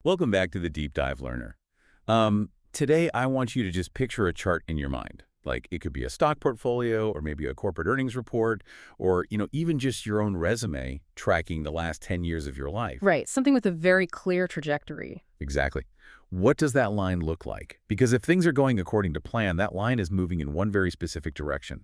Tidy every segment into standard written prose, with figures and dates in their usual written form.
Welcome back to the Deep Dive Learner. Today, I want you to just picture a chart in your mind. Like it could be a stock portfolio or maybe a corporate earnings report or, even just your own resume tracking the last 10 years of your life. Right, something with a very clear trajectory. Exactly. What does that line look like? Because if things are going according to plan, that line is moving in one very specific direction.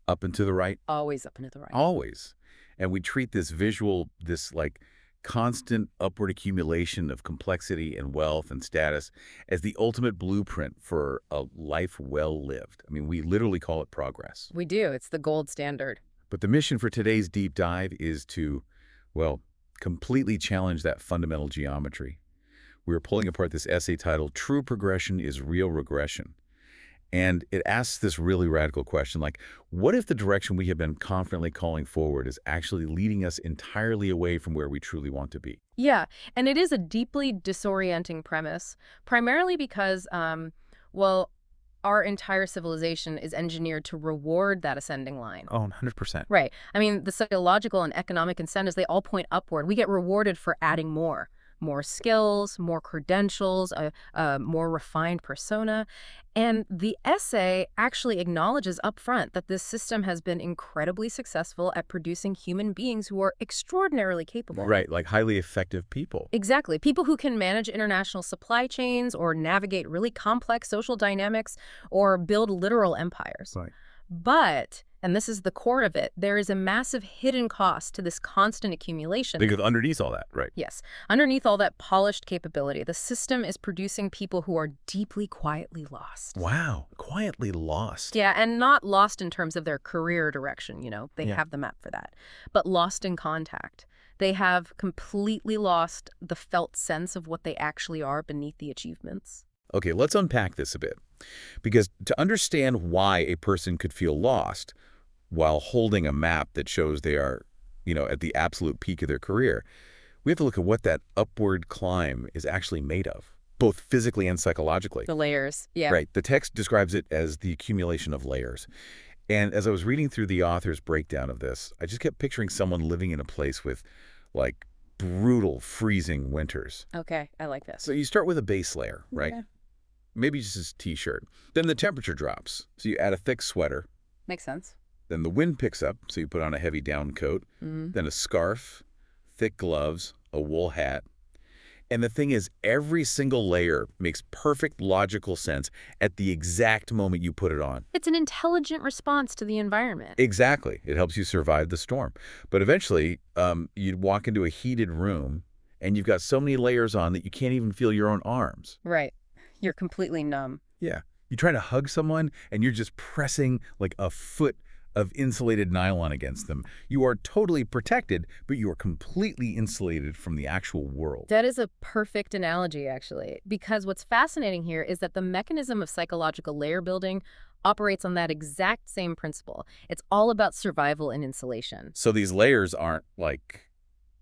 Up and to the right? Always up and to the right. Always. And we treat this visual, this like constant upward accumulation of complexity and wealth and status as the ultimate blueprint for a life well lived. I mean, we literally call it progress. We do. It's the gold standard. But the mission for today's deep dive is to, well, completely challenge that fundamental geometry. We are pulling apart this essay titled True Progression is Real Regression. And it asks this really radical question, like, what if the direction we have been confidently calling forward is actually leading us entirely away from where we truly want to be? Yeah, and it is a deeply disorienting premise, primarily because, well, our entire civilization is engineered to reward that ascending line. Oh, 100%. Right. I mean, the psychological and economic incentives, they all point upward. We get rewarded for adding more. More skills, more credentials, a more refined persona. And the essay actually acknowledges upfront that this system has been incredibly successful at producing human beings who are extraordinarily capable. Right, like highly effective people. Exactly. People who can manage international supply chains or navigate really complex social dynamics or build literal empires. Right. But, and this is the core of it, there is a massive hidden cost to this constant accumulation. Because underneath all that, right? Yes. Underneath all that polished capability, the system is producing people who are deeply, quietly lost. Wow, quietly lost. Yeah, and not lost in terms of their career direction, They have the map for that. But lost in contact. They have completely lost the felt sense of what they actually are beneath the achievements. Okay, let's unpack this a bit. Because to understand why a person could feel lost while holding a map that shows they are, at the absolute peak of their career, we have to look at what that upward climb is actually made of, both physically and psychologically. The layers, yeah. Right. The text describes it as the accumulation of layers. And as I was reading through the author's breakdown of this, I just kept picturing someone living in a place with, like, brutal, freezing winters. Okay, I like this. So you start with a base layer, right? Okay. Maybe just a t-shirt. Then the temperature drops, so you add a thick sweater. Makes sense. Then the wind picks up, so you put on a heavy down coat. Then a scarf, thick gloves, a wool hat. And the thing is, every single layer makes perfect logical sense at the exact moment you put it on. It's an intelligent response to the environment. Exactly. It helps you survive the storm. But eventually, you'd walk into a heated room, and you've got so many layers on that you can't even feel your own arms. Right. You're completely numb. Yeah. You try to hug someone, and you're just pressing like a foot of insulated nylon against them. You are totally protected, but you are completely insulated from the actual world. That is a perfect analogy, actually, because what's fascinating here is that the mechanism of psychological layer building operates on that exact same principle. It's all about survival and insulation. So these layers aren't like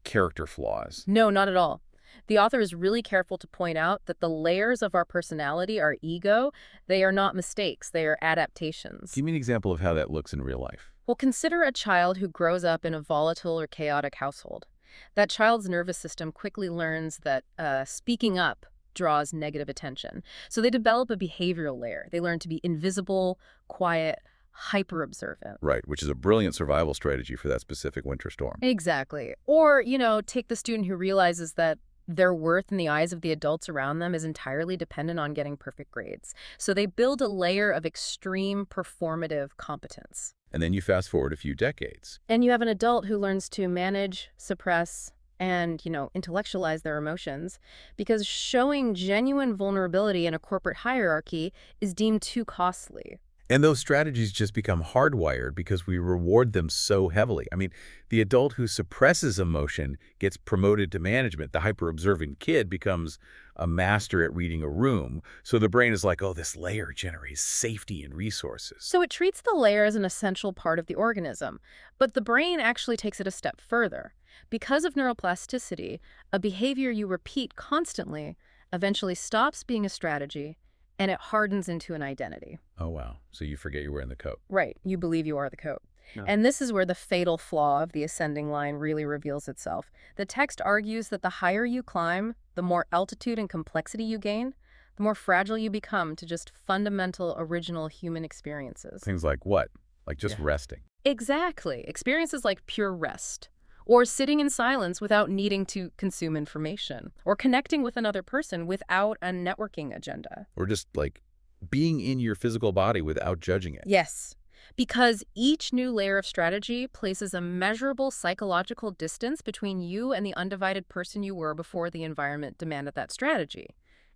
character flaws. No, not at all. The author is really careful to point out that the layers of our personality, our ego, they are not mistakes, they are adaptations. Give me an example of how that looks in real life. Well, consider a child who grows up in a volatile or chaotic household. That child's nervous system quickly learns that speaking up draws negative attention. So they develop a behavioral layer. They learn to be invisible, quiet, hyper-observant. Right, which is a brilliant survival strategy for that specific winter storm. Exactly. Or, take the student who realizes that their worth in the eyes of the adults around them is entirely dependent on getting perfect grades. So they build a layer of extreme performative competence. And then you fast forward a few decades. And you have an adult who learns to manage, suppress, and, intellectualize their emotions because showing genuine vulnerability in a corporate hierarchy is deemed too costly. And those strategies just become hardwired because we reward them so heavily. I mean, the adult who suppresses emotion gets promoted to management. The hyper-observant kid becomes a master at reading a room. So the brain is like, oh, this layer generates safety and resources. So it treats the layer as an essential part of the organism. But the brain actually takes it a step further. Because of neuroplasticity, a behavior you repeat constantly eventually stops being a strategy and it hardens into an identity. Oh, wow. So you forget you're wearing the coat. Right. You believe you are the coat. No. And this is where the fatal flaw of the ascending line really reveals itself. The text argues that the higher you climb, the more altitude and complexity you gain, the more fragile you become to just fundamental, original human experiences. Things like what? Like just Yeah. resting. Exactly. Experiences like pure rest, or sitting in silence without needing to consume information, or connecting with another person without a networking agenda. Or just like being in your physical body without judging it. Yes, because each new layer of strategy places a measurable psychological distance between you and the undivided person you were before the environment demanded that strategy.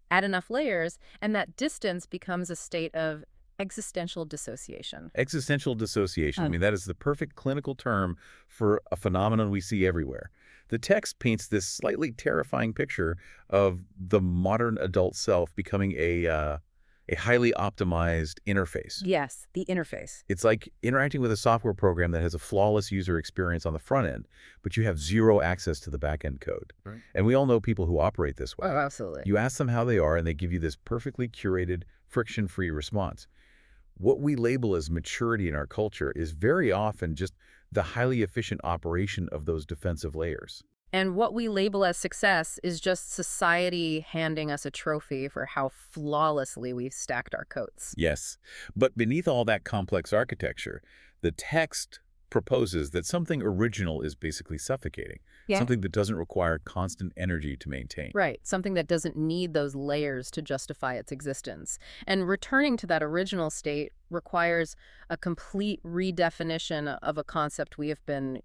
Add enough layers, and that distance becomes a state of existential dissociation. Existential dissociation. I Um, mean, that is the perfect clinical term for a phenomenon we see everywhere. The text paints this slightly terrifying picture of the modern adult self becoming a highly optimized interface. Yes, the interface. It's like interacting with a software program that has a flawless user experience on the front end, but you have zero access to the back end code. Right. And we all know people who operate this way. Oh, absolutely. You ask them how they are, and they give you this perfectly curated, friction-free response. What we label as maturity in our culture is very often just the highly efficient operation of those defensive layers. And what we label as success is just society handing us a trophy for how flawlessly we've stacked our coats. Yes, but beneath all that complex architecture, the text proposes that something original is basically suffocating, Yeah. something that doesn't require constant energy to maintain. Right, something that doesn't need those layers to justify its existence. And returning to that original state requires a complete redefinition of a concept we have been,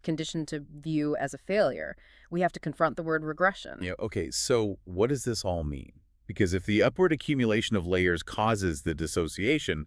conditioned to view as a failure. We have to confront the word regression. Yeah, okay, so what does this all mean? Because if the upward accumulation of layers causes the dissociation,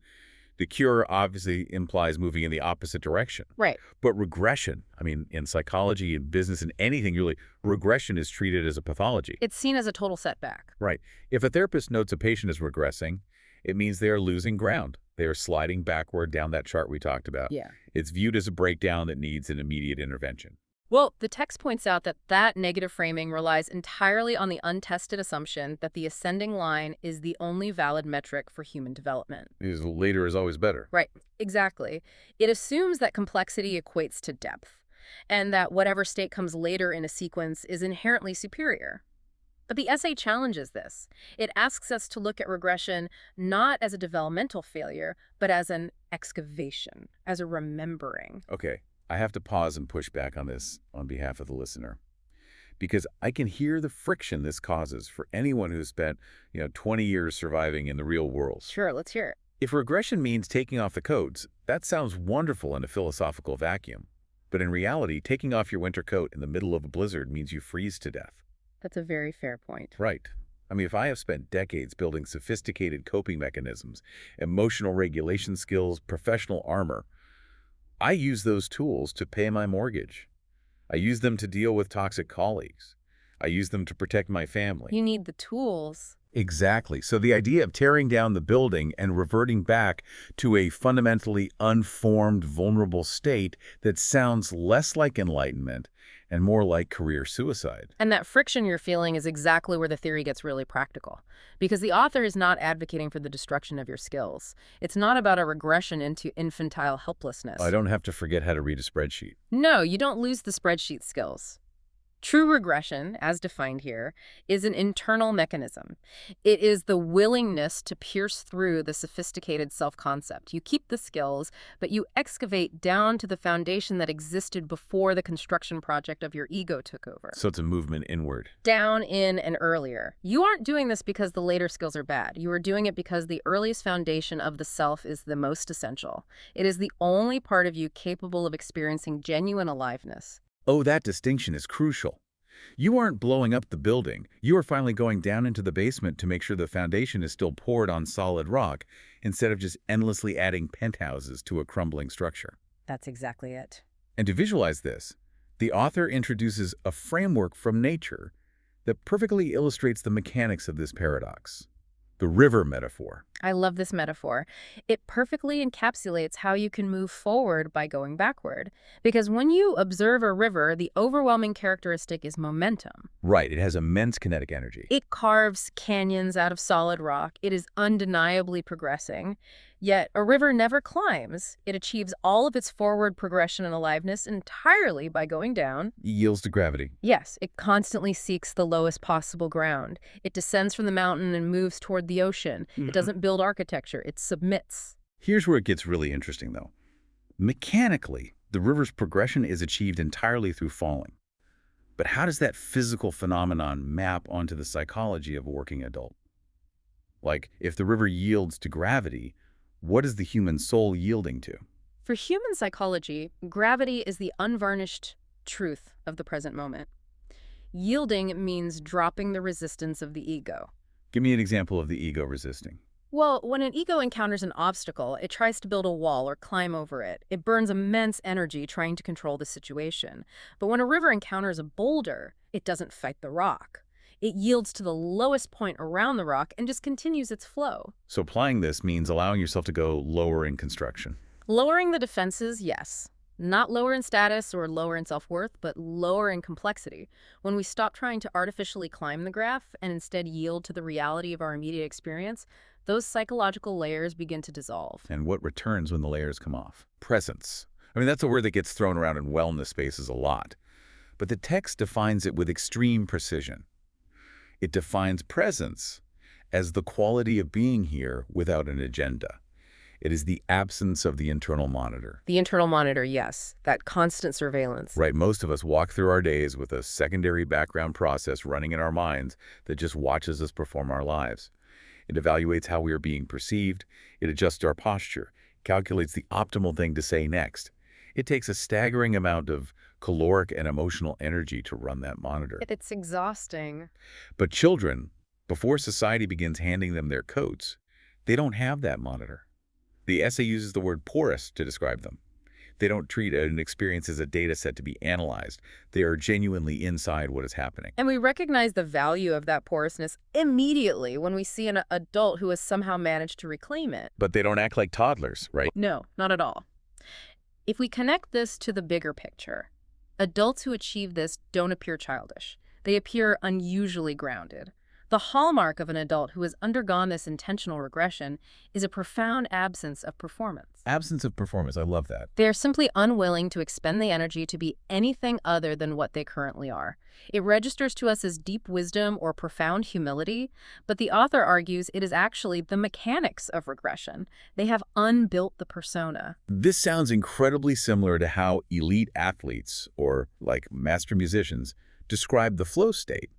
the cure obviously implies moving in the opposite direction. Right. But regression, I mean, in psychology, in business, in anything really, regression is treated as a pathology. It's seen as a total setback. Right. If a therapist notes a patient is regressing, it means they are losing ground. They are sliding backward down that chart we talked about. Yeah. It's viewed as a breakdown that needs an immediate intervention. Well, the text points out that that negative framing relies entirely on the untested assumption that the ascending line is the only valid metric for human development. Because later is always better. Right, exactly. It assumes that complexity equates to depth, and that whatever state comes later in a sequence is inherently superior. But the essay challenges this. It asks us to look at regression not as a developmental failure, but as an excavation, as a remembering. Okay, I have to pause and push back on this on behalf of the listener. Because I can hear the friction this causes for anyone who's spent, 20 years surviving in the real world. Sure, let's hear it. If regression means taking off the coats, that sounds wonderful in a philosophical vacuum. But in reality, taking off your winter coat in the middle of a blizzard means you freeze to death. That's a very fair point. Right. I mean, if I have spent decades building sophisticated coping mechanisms, emotional regulation skills, professional armor, I use those tools to pay my mortgage. I use them to deal with toxic colleagues. I use them to protect my family. You need the tools. Exactly. So the idea of tearing down the building and reverting back to a fundamentally unformed, vulnerable state that sounds less like enlightenment and more like career suicide. And that friction you're feeling is exactly where the theory gets really practical. Because the author is not advocating for the destruction of your skills. It's not about a regression into infantile helplessness. I don't have to forget how to read a spreadsheet. No, you don't lose the spreadsheet skills. True regression, as defined here, is an internal mechanism. It is the willingness to pierce through the sophisticated self-concept. You keep the skills, but you excavate down to the foundation that existed before the construction project of your ego took over. So it's a movement inward. Down, in, and earlier. You aren't doing this because the later skills are bad. You are doing it because the earliest foundation of the self is the most essential. It is the only part of you capable of experiencing genuine aliveness. Oh, that distinction is crucial. You aren't blowing up the building. You are finally going down into the basement to make sure the foundation is still poured on solid rock, instead of just endlessly adding penthouses to a crumbling structure. That's exactly it. And to visualize this, the author introduces a framework from nature that perfectly illustrates the mechanics of this paradox. The river metaphor. I love this metaphor. It perfectly encapsulates how you can move forward by going backward. Because when you observe a river, the overwhelming characteristic is momentum. Right, it has immense kinetic energy. It carves canyons out of solid rock. It is undeniably progressing. Yet, a river never climbs. It achieves all of its forward progression and aliveness entirely by going down. Yields to gravity. Yes, it constantly seeks the lowest possible ground. It descends from the mountain and moves toward the ocean. It doesn't build architecture, it submits. Here's where it gets really interesting, though. Mechanically, the river's progression is achieved entirely through falling. But how does that physical phenomenon map onto the psychology of a working adult? Like, if the river yields to gravity, what is the human soul yielding to? For human psychology, gravity is the unvarnished truth of the present moment. Yielding means dropping the resistance of the ego. Give me an example of the ego resisting. Well, when an ego encounters an obstacle, it tries to build a wall or climb over it. It burns immense energy trying to control the situation. But when a river encounters a boulder, it doesn't fight the rock. It yields to the lowest point around the rock and just continues its flow. So applying this means allowing yourself to go lower in construction. Lowering the defenses, yes. Not lower in status or lower in self-worth, but lower in complexity. When we stop trying to artificially climb the graph and instead yield to the reality of our immediate experience, those psychological layers begin to dissolve. And what returns when the layers come off? Presence. I mean, that's a word that gets thrown around in wellness spaces a lot. But the text defines it with extreme precision. It defines presence as the quality of being here without an agenda. It is the absence of the internal monitor. The internal monitor, yes. That constant surveillance. Right, most of us walk through our days with a secondary background process running in our minds that just watches us perform our lives. It evaluates how we are being perceived. It adjusts our posture, calculates the optimal thing to say next. It takes a staggering amount of caloric and emotional energy to run that monitor. It's exhausting. But children, before society begins handing them their coats, they don't have that monitor. The essay uses the word porous to describe them. They don't treat an experience as a data set to be analyzed. They are genuinely inside what is happening. And we recognize the value of that porousness immediately when we see an adult who has somehow managed to reclaim it. But they don't act like toddlers, right? No, not at all. If we connect this to the bigger picture, adults who achieve this don't appear childish. They appear unusually grounded. The hallmark of an adult who has undergone this intentional regression is a profound absence of performance. Absence of performance, I love that. They are simply unwilling to expend the energy to be anything other than what they currently are. It registers to us as deep wisdom or profound humility, but the author argues it is actually the mechanics of regression. They have unbuilt the persona. This sounds incredibly similar to how elite athletes, or like master musicians, describe the flow state.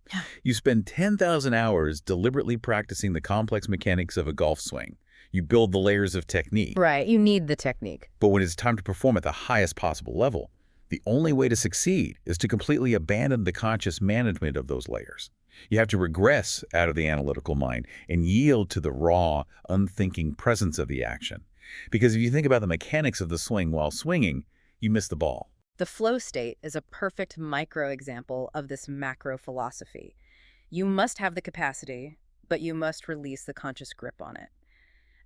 You spend 10,000 hours deliberately practicing the complex mechanics of a golf swing. You build the layers of technique. Right, you need the technique. But when it's time to perform at the highest possible level, the only way to succeed is to completely abandon the conscious management of those layers. You have to regress out of the analytical mind and yield to the raw, unthinking presence of the action. Because if you think about the mechanics of the swing while swinging, you miss the ball. The flow state is a perfect micro-example of this macro philosophy. You must have the capacity, but you must release the conscious grip on it.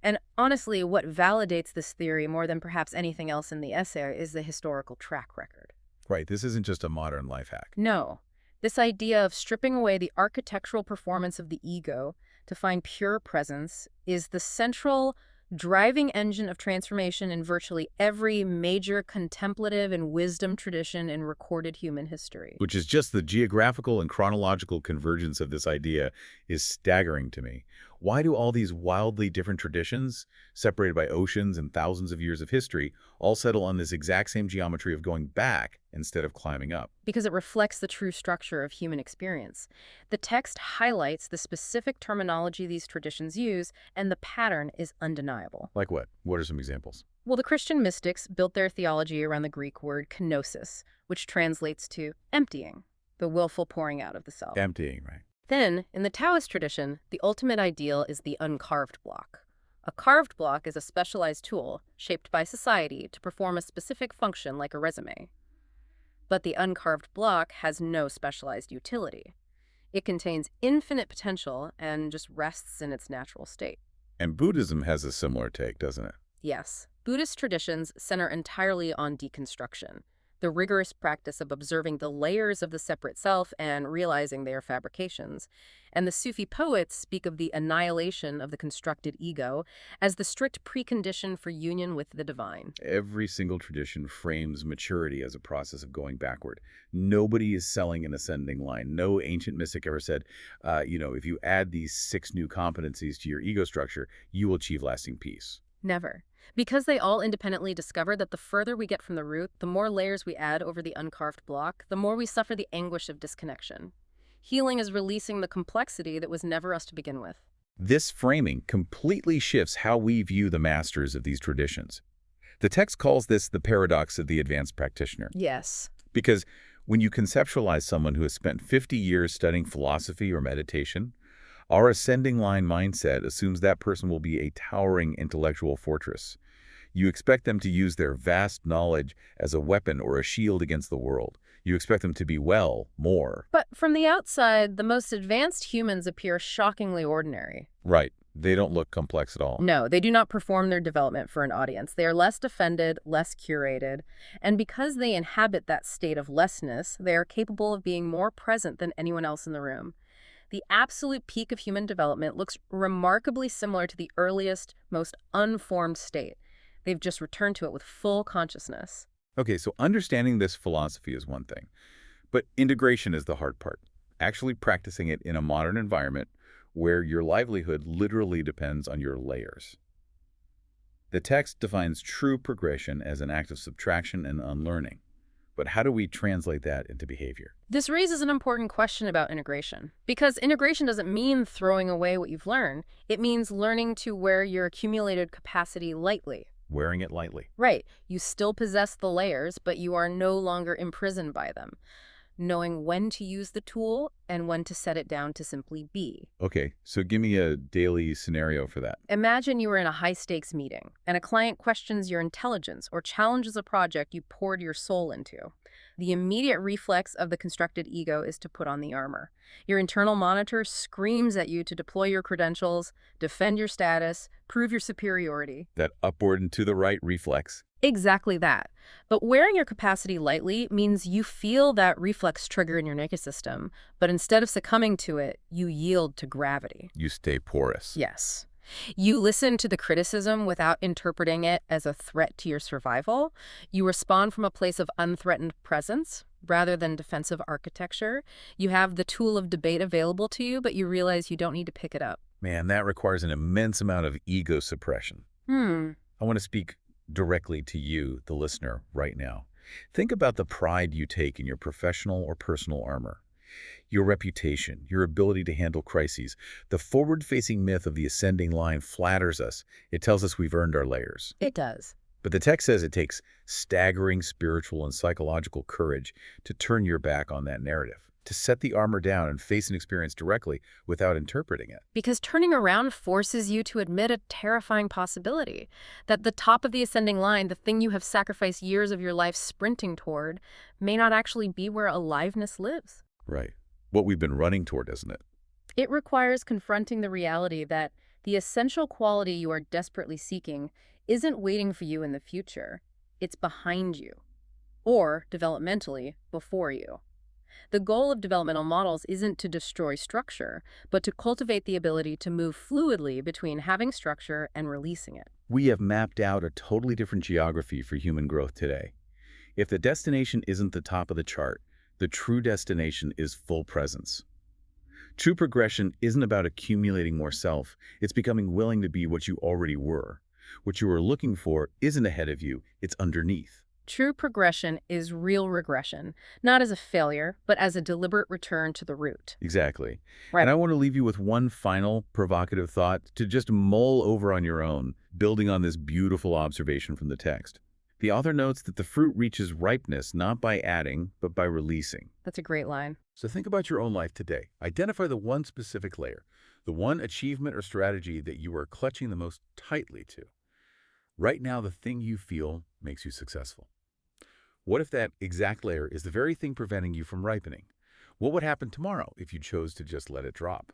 And honestly, what validates this theory more than perhaps anything else in the essay is the historical track record. Right, this isn't just a modern life hack. No, this idea of stripping away the architectural performance of the ego to find pure presence is the central driving engine of transformation in virtually every major contemplative and wisdom tradition in recorded human history. Which is just the geographical and chronological convergence of this idea is staggering to me. Why do all these wildly different traditions, separated by oceans and thousands of years of history, all settle on this exact same geometry of going back instead of climbing up? Because it reflects the true structure of human experience. The text highlights the specific terminology these traditions use, and the pattern is undeniable. Like what? What are some examples? Well, the Christian mystics built their theology around the Greek word kenosis, which translates to emptying, the willful pouring out of the self. Emptying, right? Then, in the Taoist tradition, the ultimate ideal is the uncarved block. A carved block is a specialized tool shaped by society to perform a specific function like a resume. But the uncarved block has no specialized utility. It contains infinite potential and just rests in its natural state. And Buddhism has a similar take, doesn't it? Yes, Buddhist traditions center entirely on deconstruction, the rigorous practice of observing the layers of the separate self and realizing they are fabrications. And the Sufi poets speak of the annihilation of the constructed ego as the strict precondition for union with the divine. Every single tradition frames maturity as a process of going backward. Nobody is selling an ascending line. No ancient mystic ever said, if you add these 6 new competencies to your ego structure, you will achieve lasting peace. Never. Because they all independently discover that the further we get from the root, the more layers we add over the uncarved block, the more we suffer the anguish of disconnection. Healing is releasing the complexity that was never us to begin with. This framing completely shifts how we view the masters of these traditions. The text calls this the paradox of the advanced practitioner. Yes. Because when you conceptualize someone who has spent 50 years studying philosophy or meditation, our ascending line mindset assumes that person will be a towering intellectual fortress. You expect them to use their vast knowledge as a weapon or a shield against the world. You expect them to be, more. But from the outside, the most advanced humans appear shockingly ordinary. Right. They don't look complex at all. No, they do not perform their development for an audience. They are less defended, less curated, and because they inhabit that state of lessness, they are capable of being more present than anyone else in the room. The absolute peak of human development looks remarkably similar to the earliest, most unformed state. They've just returned to it with full consciousness. Okay, so understanding this philosophy is one thing, but integration is the hard part. Actually practicing it in a modern environment where your livelihood literally depends on your layers. The text defines true progression as an act of subtraction and unlearning. But how do we translate that into behavior? This raises an important question about integration. Because integration doesn't mean throwing away what you've learned. It means learning to wear your accumulated capacity lightly. Wearing it lightly. Right. You still possess the layers, but you are no longer imprisoned by them. Knowing when to use the tool and when to set it down to simply be. Okay, so give me a daily scenario for that. Imagine you were in a high-stakes meeting, and a client questions your intelligence or challenges a project you poured your soul into. The immediate reflex of the constructed ego is to put on the armor. Your internal monitor screams at you to deploy your credentials, defend your status, prove your superiority. That upward and to the right reflex. Exactly that. But wearing your capacity lightly means you feel that reflex trigger in your nervous system, but instead of succumbing to it, you yield to gravity. You stay porous. Yes. You listen to the criticism without interpreting it as a threat to your survival. You respond from a place of unthreatened presence rather than defensive architecture. You have the tool of debate available to you, but you realize you don't need to pick it up. Man, that requires an immense amount of ego suppression. I want to speak directly to you, the listener, right now. Think about the pride you take in your professional or personal armor. Your reputation, your ability to handle crises. The forward-facing myth of the ascending line flatters us. It tells us we've earned our layers. It does. But the text says it takes staggering spiritual and psychological courage to turn your back on that narrative, to set the armor down and face an experience directly without interpreting it. Because turning around forces you to admit a terrifying possibility, that the top of the ascending line, the thing you have sacrificed years of your life sprinting toward, may not actually be where aliveness lives. Right. What we've been running toward, isn't it? It requires confronting the reality that the essential quality you are desperately seeking isn't waiting for you in the future. It's behind you, or developmentally, before you. The goal of developmental models isn't to destroy structure, but to cultivate the ability to move fluidly between having structure and releasing it. We have mapped out a totally different geography for human growth today. If the destination isn't the top of the chart, the true destination is full presence. True progression isn't about accumulating more self. It's becoming willing to be what you already were. What you are looking for isn't ahead of you, it's underneath. True progression is real regression, not as a failure, but as a deliberate return to the root. Exactly. Right. And I want to leave you with one final provocative thought to just mull over on your own, building on this beautiful observation from the text. The author notes that the fruit reaches ripeness not by adding, but by releasing. That's a great line. So think about your own life today. Identify the one specific layer, the one achievement or strategy that you are clutching the most tightly to. Right now, the thing you feel makes you successful. What if that exact layer is the very thing preventing you from ripening? What would happen tomorrow if you chose to just let it drop?